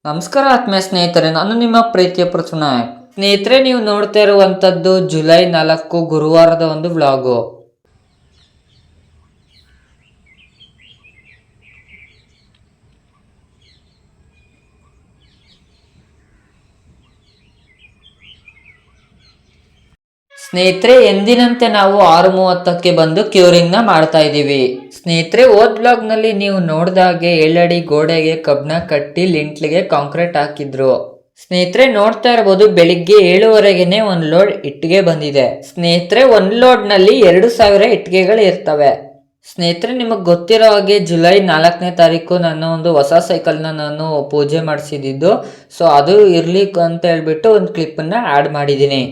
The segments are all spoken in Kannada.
ನಮಸ್ಕಾರ ಆತ್ಮೀಯ ಸ್ನೇಹಿತರೆ, ನಾನು ನಿಮ್ಮ ಪ್ರೀತಿಯ ಪೃಥ್ವಿನಾಯಕ್. ಸ್ನೇಹಿತರೆ, ನೀವು ನೋಡ್ತಾ ಇರುವಂತದ್ದು ಜುಲೈ 4 ಗುರುವಾರದ ಒಂದು ವ್ಲಾಗು. ಸ್ನೇಹಿತರೆ, ಎಂದಿನಂತೆ ನಾವು 6:30ಕ್ಕೆ ಬಂದು ಕ್ಯೂರಿಂಗ್ ನ ಮಾಡ್ತಾ ಇದ್ದೀವಿ. ಸ್ನೇಹಿತರೆ, ಹೋದ್ ಬ್ಲಾಗ್ ನಲ್ಲಿ ನೀವು ನೋಡ್ದಾಗೆ 7 ಅಡಿ ಗೋಡೆಗೆ ಕಬ್ನ ಕಟ್ಟಿ ಲಿಂಟ್ಲಿಗೆ ಕಾಂಕ್ರೀಟ್ ಹಾಕಿದ್ರು. ಸ್ನೇಹಿತರೆ, ನೋಡ್ತಾ ಇರಬಹುದು ಬೆಳಿಗ್ಗೆ 7:30ಗೆನೆ ಒಂದ್ ಲೋಡ್ ಇಟ್ಟಿಗೆ ಬಂದಿದೆ. ಸ್ನೇಹಿತರೆ, ಒಂದ್ ಲೋಡ್ ನಲ್ಲಿ 2000 ಇಟ್ಟಿಗೆಗಳು ಇರ್ತವೆ. ಸ್ನೇಹಿತರೆ, ನಿಮಗ್ ಗೊತ್ತಿರೋ ಹಾಗೆ ಜುಲೈ 4ನೇ ತಾರೀಕು ನನ್ನ ಒಂದು ಹೊಸ ಸೈಕಲ್ ನಾನು ಪೂಜೆ ಮಾಡಿಸಿದ್ದು. ಸೊ ಅದು ಇರ್ಲಿ ಅಂತ ಹೇಳ್ಬಿಟ್ಟು ಒಂದು ಕ್ಲಿಪ್ ಅನ್ನ ಆಡ್ ಮಾಡಿದೀನಿ.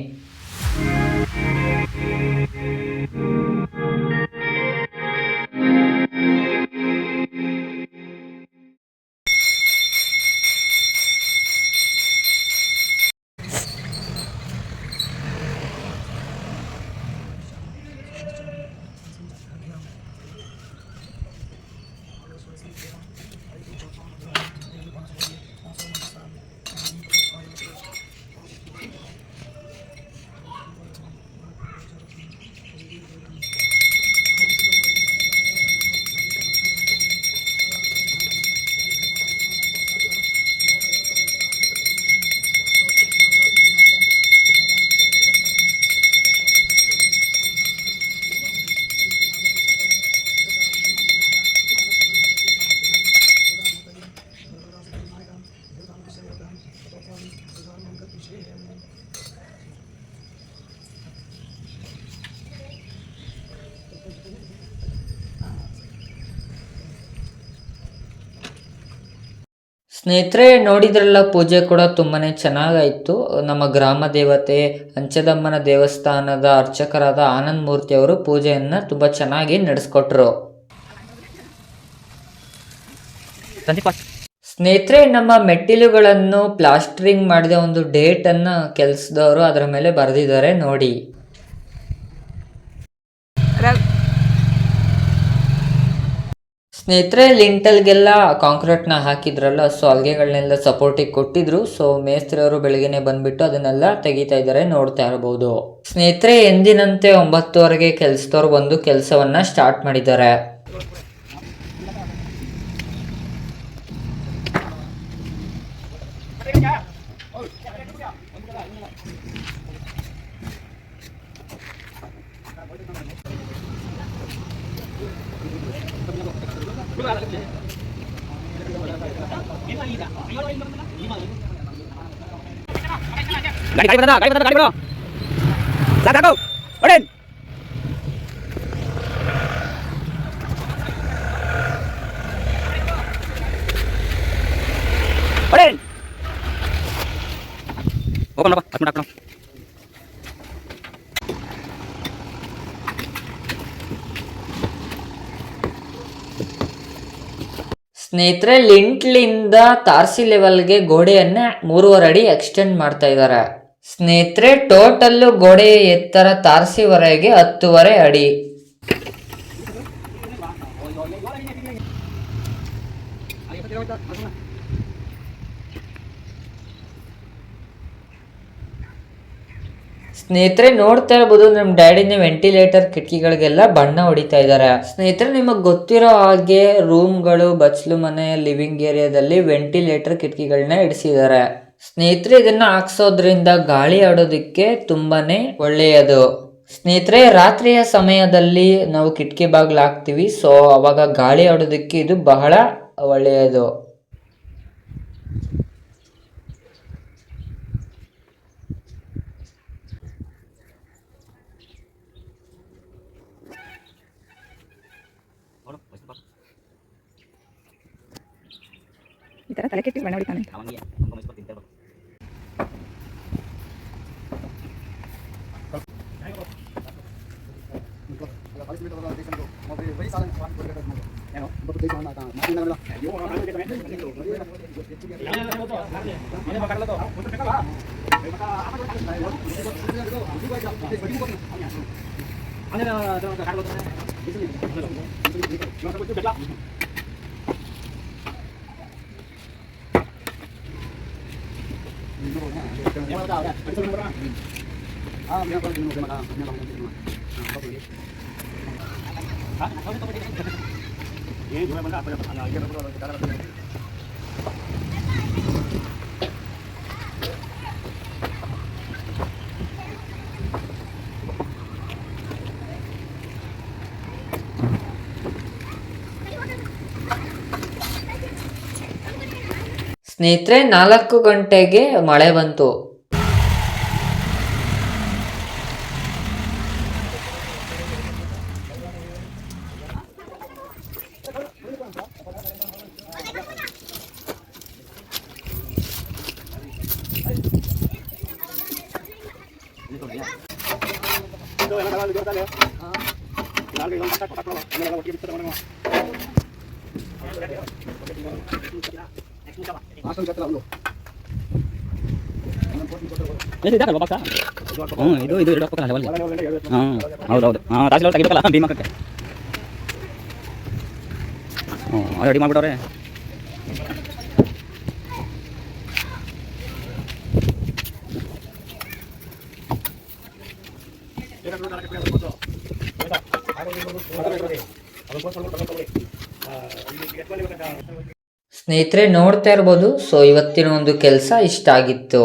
ಸ್ನೇಹಿತರೆ, ನೋಡಿದ್ರಲ್ಲ, ಪೂಜೆ ಕೂಡ ತುಂಬಾನೇ ಚೆನ್ನಾಗಾಯ್ತು. ನಮ್ಮ ಗ್ರಾಮ ದೇವತೆ ಅಂಚದಮ್ಮನ ದೇವಸ್ಥಾನದ ಅರ್ಚಕರಾದ ಆನಂದ್ ಮೂರ್ತಿ ಅವರು ಪೂಜೆಯನ್ನ ತುಂಬಾ ಚೆನ್ನಾಗಿ ನಡೆಸ್ಕೊಟ್ರು. ಸ್ನೇಹಿತರೆ, ನಮ್ಮ ಮೆಟ್ಟಿಲುಗಳನ್ನು ಪ್ಲಾಸ್ಟರಿಂಗ್ ಮಾಡಿದ ಒಂದು ಡೇಟ್ ಅನ್ನ ಕೆಲಸದವರು ಅದರ ಮೇಲೆ ಬರೆದಿದ್ದಾರೆ ನೋಡಿ. ಸ್ನೇಹಿತರೆ, ಲಿಂಟಲ್ಗೆಲ್ಲ ಕಾಂಕ್ರೀಟ್ನ ಹಾಕಿದ್ರಲ್ಲ, ಸೊ ಹಲ್ಗೆಗಳನ್ನೆಲ್ಲ ಸಪೋರ್ಟಿಗೆ ಕೊಟ್ಟಿದ್ರು. ಸೊ ಮೇಸ್ತ್ರಿ ಅವರು ಬೆಳಗ್ಗೆನೆ ಬಂದ್ಬಿಟ್ಟು ಅದನ್ನೆಲ್ಲ ತೆಗಿತಾ ಇದ್ದಾರೆ, ನೋಡ್ತಾ ಇರಬಹುದು. ಸ್ನೇಹಿತರೆ, ಎಂದಿನಂತೆ 9:30ಗೆ ಕೆಲಸದವ್ರು ಬಂದು ಕೆಲಸವನ್ನ ಸ್ಟಾರ್ಟ್ ಮಾಡಿದ್ದಾರೆ. गाड़ी बता गाड़ी बता साको ओडेन ओडेन ओपन रखो 10 मिनट रखो. ಸ್ನೇಹಿತರೆ, ಲಿಂಟ್ಲಿಂದ ತಾರ್ಸಿ ಲೆವೆಲ್ಗೆ ಗೋಡೆಯನ್ನ 3.5 ಅಡಿ ಎಕ್ಸ್ಟೆಂಡ್ ಮಾಡ್ತಾ ಇದ್ದಾರೆ. ಸ್ನೇಹಿತರೆ, ಟೋಟಲ್ ಗೋಡೆಯ ಎತ್ತರ ತಾರ್ಸಿವರೆಗೆ 10.5 ಅಡಿ. ಸ್ನೇಹಿತರೆ, ನೋಡ್ತಾ ಇರಬಹುದು ನಮ್ಮ ಡ್ಯಾಡಿನ ವೆಂಟಿಲೇಟರ್ ಕಿಟಕಿಗಳಿಗೆಲ್ಲ ಬಣ್ಣ ಹೊಡಿತಾ ಇದ್ದಾರೆ. ಸ್ನೇಹಿತರೆ, ನಿಮಗೆ ಗೊತ್ತಿರೋ ಹಾಗೆ ರೂಮ್ಗಳು, ಬಚ್ಲು ಮನೆ, ಲಿವಿಂಗ್ ಏರಿಯಾದಲ್ಲಿ ವೆಂಟಿಲೇಟರ್ ಕಿಟಕಿಗಳನ್ನ ಇಡಿಸಿದ್ದಾರೆ. ಸ್ನೇಹಿತರೆ, ಇದನ್ನ ಹಾಕ್ಸೋದ್ರಿಂದ ಗಾಳಿ ಆಡೋದಕ್ಕೆ ತುಂಬಾನೇ ಒಳ್ಳೆಯದು. ಸ್ನೇಹಿತರೆ, ರಾತ್ರಿಯ ಸಮಯದಲ್ಲಿ ನಾವು ಕಿಟಕಿ ಬಾಗಿಲು ಹಾಕ್ತಿವಿ, ಸೊ ಅವಾಗ ಗಾಳಿ ಆಡೋದಕ್ಕೆ ಇದು ಬಹಳ ಒಳ್ಳೆಯದು. ಈ ತರ ತಲೆ ಕೆಟ್ಟಿ ಬಣ್ಣ ಹೊಡಿತಾನೆ. ಸ್ನೇಹಿತರೆ 4 ಗಂಟೆಗೆ ಮಳೆ ಬಂತು. ಇದು ಇಡಬೇಕಲ್ಲ ಲೆವೆಲ್. ಹಾಂ ಹೌದೌದು. ಹಾಂ ರಾಜ್ ತೆಗಿಬೇಕಲ್ಲ ಭೀಮಕ್ಕೆ. ಹ್ಞೂ ರೆಡಿ ಮಾಡಿಬಿಟ್ಟವ್ರೆ. ಸ್ನೇಹಿತರೆ ನೋಡ್ತಾ ಇರ್ಬೋದು. ಸೊ ಇವತ್ತಿನ ಒಂದು ಕೆಲಸ ಇಷ್ಟ ಆಗಿತ್ತು.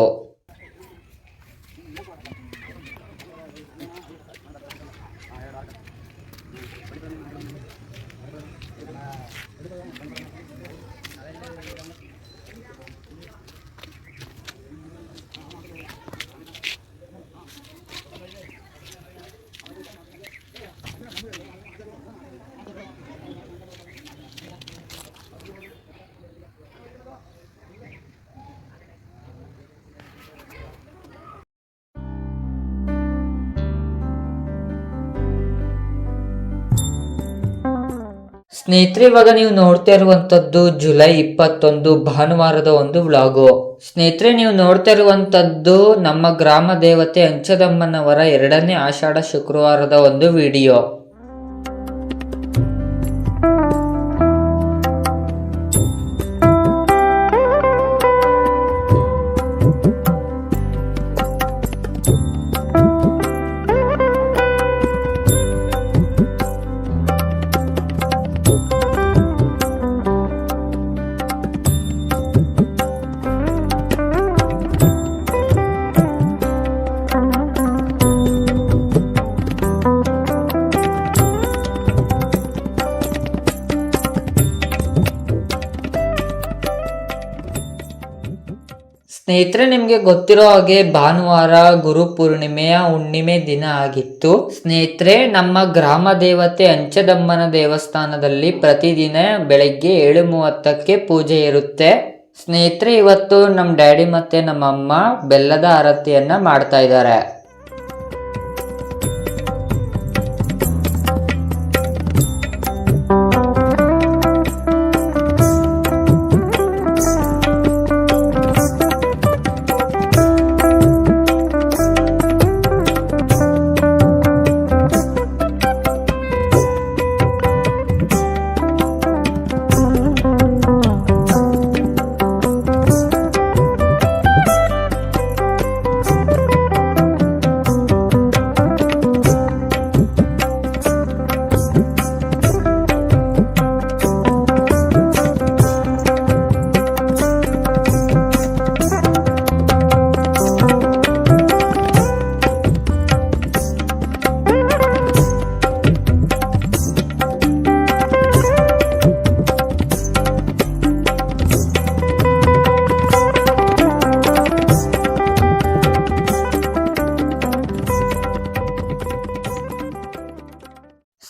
ಸ್ನೇಹಿತರೆ ಇವಾಗ ನೀವು ನೋಡ್ತಾ ಇರುವಂತದ್ದು ಜುಲೈ 21 ಭಾನುವಾರದ ಒಂದು ವ್ಲಾಗು. ಸ್ನೇಹಿತರೆ ನೀವು ನೋಡ್ತಾ ಇರುವಂತದ್ದು ನಮ್ಮ ಗ್ರಾಮ ದೇವತೆ ಅಂಚದಮ್ಮನವರ 2ನೇ ಆಷಾಢ ಶುಕ್ರವಾರದ ಒಂದು ವಿಡಿಯೋ. ಸ್ನೇಹಿತರೆ ನಿಮಗೆ ಗೊತ್ತಿರೋ ಹಾಗೆ ಭಾನುವಾರ ಗುರುಪೂರ್ಣಿಮೆಯ ಹುಣ್ಣಿಮೆ ದಿನ ಆಗಿತ್ತು. ಸ್ನೇಹಿತರೆ ನಮ್ಮ ಗ್ರಾಮ ದೇವತೆ ಅಂಚದಮ್ಮನ ದೇವಸ್ಥಾನದಲ್ಲಿ ಪ್ರತಿದಿನ ಬೆಳಗ್ಗೆ 7:30ಕ್ಕೆ ಪೂಜೆ ಇರುತ್ತೆ. ಸ್ನೇಹಿತರೆ ಇವತ್ತು ನಮ್ಮ ಡ್ಯಾಡಿ ಮತ್ತೆ ನಮ್ಮ ಅಮ್ಮ ಬೆಲ್ಲದ ಆರತಿಯನ್ನ ಮಾಡ್ತಾ ಇದ್ದಾರೆ.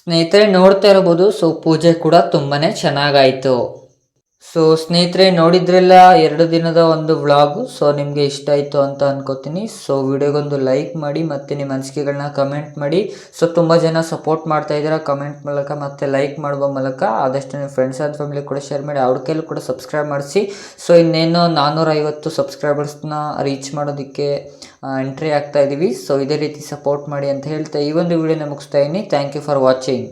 ಸ್ನೇಹಿತರೆ ನೋಡ್ತಾ ಇರಬಹುದು. ಸೊ ಪೂಜೆ ಕೂಡ ತುಂಬಾನೇ ಚೆನ್ನಾಗಾಯ್ತು. ಸೊ ಸ್ನೇಹಿತರೆ ನೋಡಿದ್ರೆಲ್ಲ 2 ದಿನದ ಒಂದು ವ್ಲಾಗು. ಸೊ ನಿಮಗೆ ಇಷ್ಟ ಆಯಿತು ಅಂತ ಅನ್ಕೋತೀನಿ. ಸೊ ವಿಡಿಯೋಗೊಂದು ಲೈಕ್ ಮಾಡಿ ಮತ್ತು ನಿಮ್ಮ ಅನಿಸಿಕೆಗಳನ್ನ ಕಮೆಂಟ್ ಮಾಡಿ. ಸೊ ತುಂಬ ಜನ ಸಪೋರ್ಟ್ ಮಾಡ್ತಾ ಇದ್ದೀರಾ ಕಮೆಂಟ್ ಮೂಲಕ ಮತ್ತು ಲೈಕ್ ಮಾಡುವ ಮೂಲಕ. ಆದಷ್ಟು ನಿಮ್ಮ ಫ್ರೆಂಡ್ಸ್ ಆ್ಯಂಡ್ ಫ್ಯಾಮಿಲಿ ಕೂಡ ಶೇರ್ ಮಾಡಿ, ಅವ್ರ ಕೈಲೂ ಕೂಡ ಸಬ್ಸ್ಕ್ರೈಬ್ ಮಾಡಿಸಿ. ಸೊ ಇನ್ನೇನು 450 ಸಬ್ಸ್ಕ್ರೈಬರ್ಸ್ನ ರೀಚ್ ಮಾಡೋದಕ್ಕೆ ಎಂಟ್ರಿ ಆಗ್ತಾ ಇದ್ದೀವಿ. ಸೊ ಇದೇ ರೀತಿ ಸಪೋರ್ಟ್ ಮಾಡಿ ಅಂತ ಹೇಳ್ತಾ ಈ ಒಂದು ವಿಡಿಯೋನ ಮುಗಿಸ್ತಾ ಇದ್ದೀನಿ. Thank you for watching.